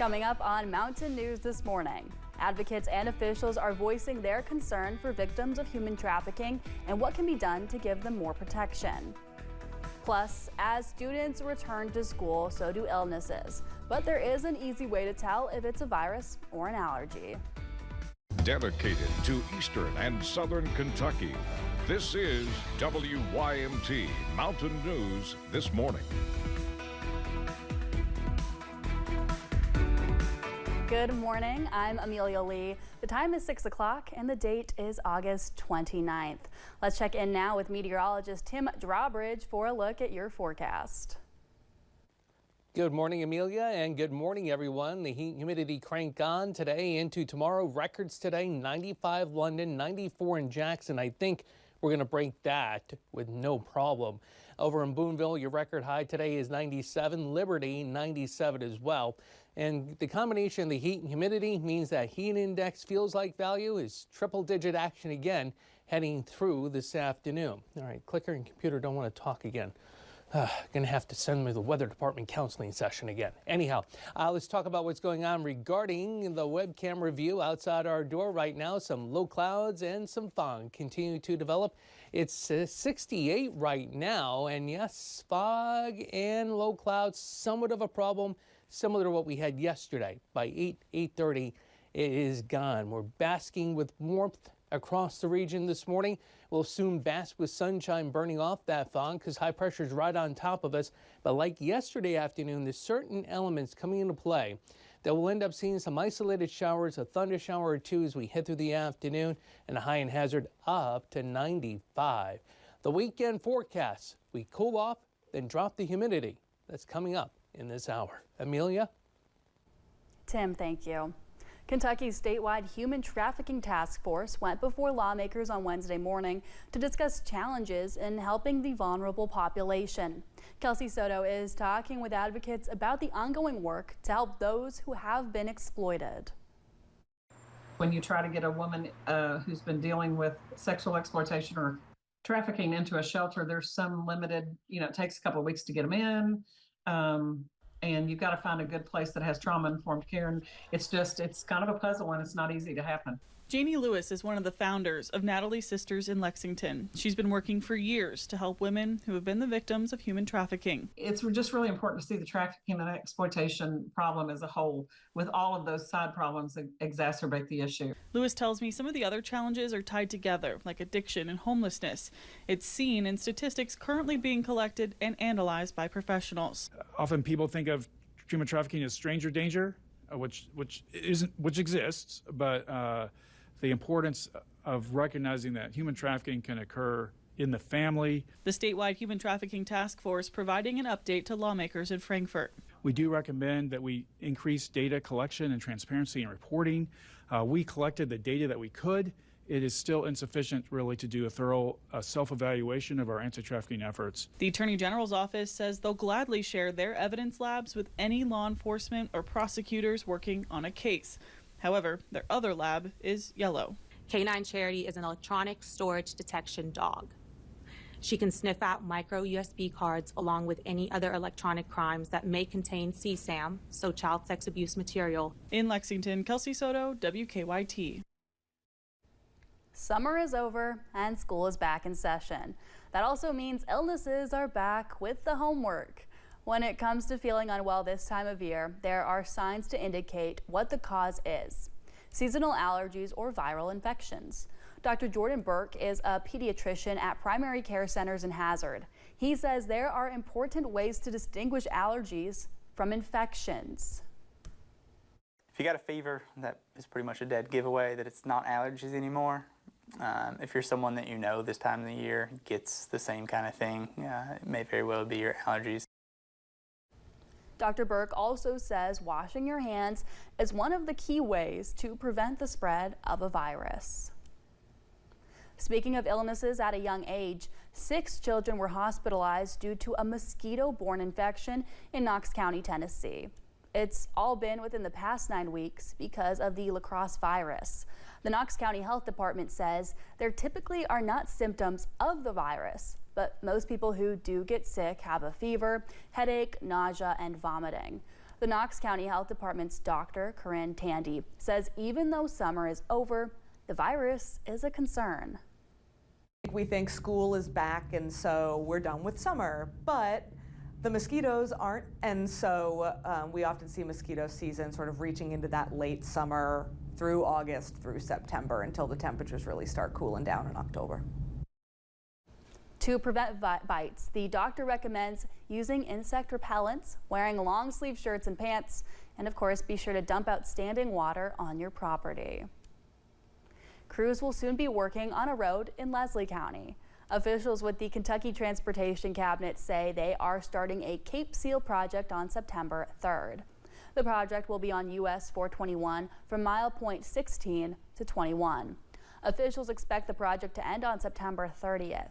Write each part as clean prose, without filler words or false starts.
Coming up on Mountain News this morning, advocates and officials are voicing their concern for victims of human trafficking and what can be done to give them more protection. Plus, as students return to school, so do illnesses. But there is an easy way to tell if it's a virus or an allergy. Dedicated to Eastern and Southern Kentucky, this is WYMT Mountain News this morning. Good morning, I'm Amelia Lee. The time is 6 o'clock and the date is August 29th. Let's check in now with meteorologist Tim Drawbridge for a look at your forecast. Good morning, Amelia, and good morning, everyone. The heat and humidity crank on today into tomorrow. Records today, 95 London, 94 in Jackson. I think we're going to break that with no problem. Over in Boonville, your record high today is 97, Liberty 97 as well. And the combination of the heat and humidity means that heat index feels like value is triple-digit action again heading through this afternoon. All right, clicker and computer don't want to talk again. Gonna have to send me the weather department counseling session again. Anyhow, let's talk about what's going on regarding the webcam review outside our door right now. Some low clouds and some fog continue to develop. It's 68 right now, and yes, fog and low clouds, somewhat of a problem, similar to what we had yesterday. By 8:30, it is gone. We're basking with warmth across the region this morning. We'll soon bask with sunshine burning off that fog because high pressure is right on top of us. But like yesterday afternoon, there's certain elements coming into play that we'll end up seeing some isolated showers, a thunder shower or two as we head through the afternoon, and a high in hazard up to 95. The weekend forecast, we cool off, then drop the humidity. That's coming up in this hour. Amelia? Tim, thank you. Kentucky's statewide human trafficking task force went before lawmakers on Wednesday morning to discuss challenges in helping the vulnerable population. Kelsey Soto is talking with advocates about the ongoing work to help those who have been exploited. When you try to get a woman who's been dealing with sexual exploitation or trafficking into a shelter, there's some limited, it takes a couple of weeks to get them in. And you've got to find a good place that has trauma-informed care. And it's kind of a puzzle and it's not easy to happen. Janie Lewis is one of the founders of Natalie Sisters in Lexington. She's been working for years to help women who have been the victims of human trafficking. It's just really important to see the trafficking and exploitation problem as a whole, with all of those side problems that exacerbate the issue. Lewis tells me some of the other challenges are tied together, like addiction and homelessness. It's seen in statistics currently being collected and analyzed by professionals. Often people think of human trafficking as stranger danger, which exists, but the importance of recognizing that human trafficking can occur in the family. The statewide human trafficking task force providing an update to lawmakers in Frankfort. We do recommend that we increase data collection and transparency and reporting. We collected the data that we could. It is still insufficient, really, to do a thorough self-evaluation of our anti-trafficking efforts. The Attorney General's office says they'll gladly share their evidence labs with any law enforcement or prosecutors working on a case. However, their other lab is yellow. K9 Charity is an electronic storage detection dog. She can sniff out micro USB cards along with any other electronic crimes that may contain CSAM, so child sex abuse material. In Lexington, Kelsey Soto, WKYT. Summer is over and school is back in session. That also means illnesses are back with the homework. When it comes to feeling unwell this time of year, there are signs to indicate what the cause is: seasonal allergies or viral infections. Dr. Jordan Burke is a pediatrician at Primary Care Centers in Hazard. He says there are important ways to distinguish allergies from infections. If you got a fever, that is pretty much a dead giveaway that it's not allergies anymore. If you're someone that you know this time of the year gets the same kind of thing, it may very well be your allergies. Dr. Burke also says washing your hands is one of the key ways to prevent the spread of a virus. Speaking of illnesses at a young age, 6 children were hospitalized due to a mosquito-borne infection in Knox County, Tennessee. It's all been within the past 9 weeks because of the La Crosse virus. The Knox County Health Department says there typically are not symptoms of the virus, but most people who do get sick have a fever, headache, nausea, and vomiting. The Knox County Health Department's Dr. Corinne Tandy says even though summer is over, the virus is a concern. We think school is back and so we're done with summer, but the mosquitoes aren't, and so we often see mosquito season sort of reaching into that late summer through August through September until the temperatures really start cooling down in October. To prevent bites, the doctor recommends using insect repellents, wearing long sleeve shirts and pants, and of course be sure to dump out standing water on your property. Crews will soon be working on a road in Leslie County. Officials with the Kentucky Transportation Cabinet say they are starting a Cape Seal project on September 3rd. The project will be on US 421 from mile point 16 to 21. Officials expect the project to end on September 30th.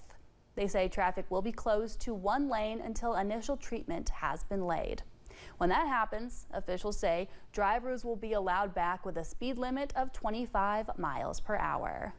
They say traffic will be closed to one lane until initial treatment has been laid. When that happens, officials say drivers will be allowed back with a speed limit of 25 miles per hour.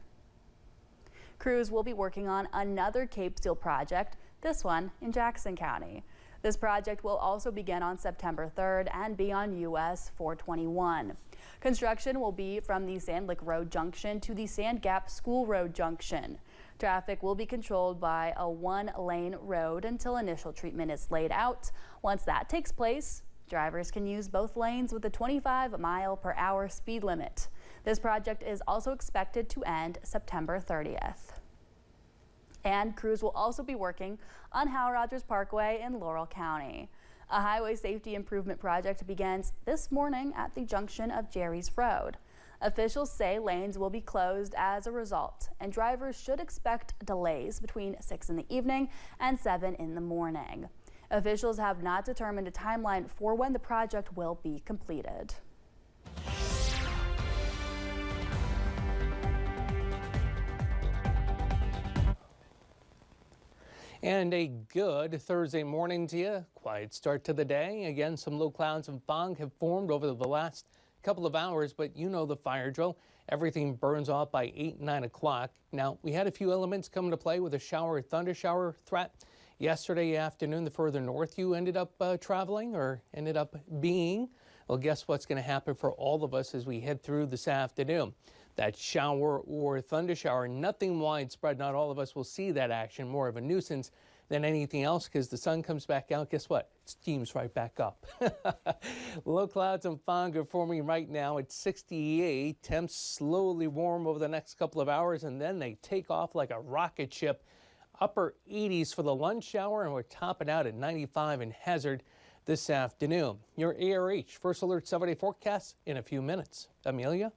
Crews will be working on another Cape Seal project, this one in Jackson County. This project will also begin on September 3rd and be on US 421. Construction will be from the Sand Lick Road Junction to the Sand Gap School Road Junction. Traffic will be controlled by a one-lane road until initial treatment is laid out. Once that takes place, drivers can use both lanes with a 25-mile-per-hour speed limit. This project is also expected to end September 30th. And crews will also be working on Hal Rogers Parkway in Laurel County. A highway safety improvement project begins this morning at the junction of Jerry's Road. Officials say lanes will be closed as a result, and drivers should expect delays between 6 in the evening and 7 in the morning. Officials have not determined a timeline for when the project will be completed. And a good Thursday morning to you. Quiet start to the day. Again, some low clouds and fog have formed over the last couple of hours, but you know the fire drill. Everything burns off by 8, 9 o'clock. Now, we had a few elements come into play with a shower, thunder shower threat. Yesterday afternoon, the further north you ended up traveling or ended up being, well, guess what's going to happen for all of us as we head through this afternoon? That shower or thunder shower, nothing widespread. Not all of us will see that action, more of a nuisance than anything else because the sun comes back out. Guess what? It steams right back up. Low clouds and fog are forming right now at 68. Temps slowly warm over the next couple of hours and then they take off like a rocket ship. Upper 80s for the lunch hour and we're topping out at 95 in Hazard this afternoon. Your ARH First Alert 7-day forecast in a few minutes. Amelia?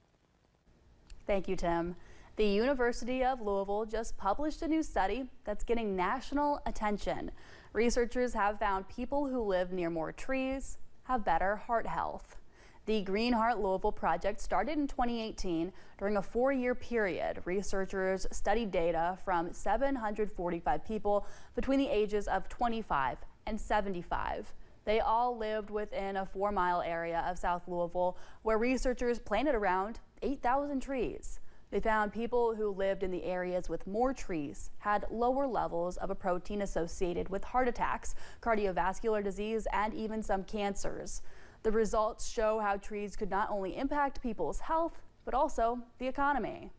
Thank you, Tim. The University of Louisville just published a new study that's getting national attention. Researchers have found people who live near more trees have better heart health. The Green Heart Louisville project started in 2018. During a 4-year period, researchers studied data from 745 people between the ages of 25 and 75. They all lived within a 4-mile area of South Louisville where researchers planted around 8,000 trees. They found people who lived in the areas with more trees had lower levels of a protein associated with heart attacks, cardiovascular disease, and even some cancers. The results show how trees could not only impact people's health, but also the economy.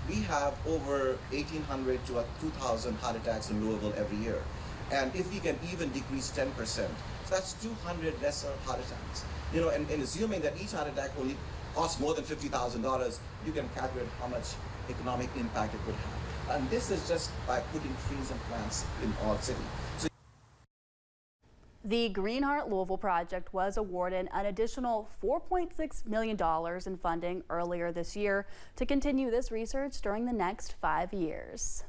We have over 1,800 to 2,000 heart attacks in Louisville every year. And if we can even decrease 10%, so that's 200 lesser heart attacks. You know, and assuming that each heart attack only costs more than $50,000, you can calculate how much economic impact it would have. And this is just by putting trees and plants in our city. So the Green Heart Louisville project was awarded an additional $4.6 million in funding earlier this year to continue this research during the next 5 years.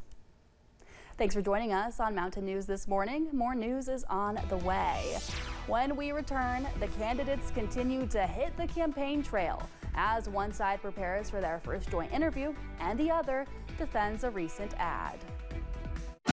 Thanks for joining us on Mountain News this morning. More news is on the way. When we return, the candidates continue to hit the campaign trail as one side prepares for their first joint interview and the other defends a recent ad.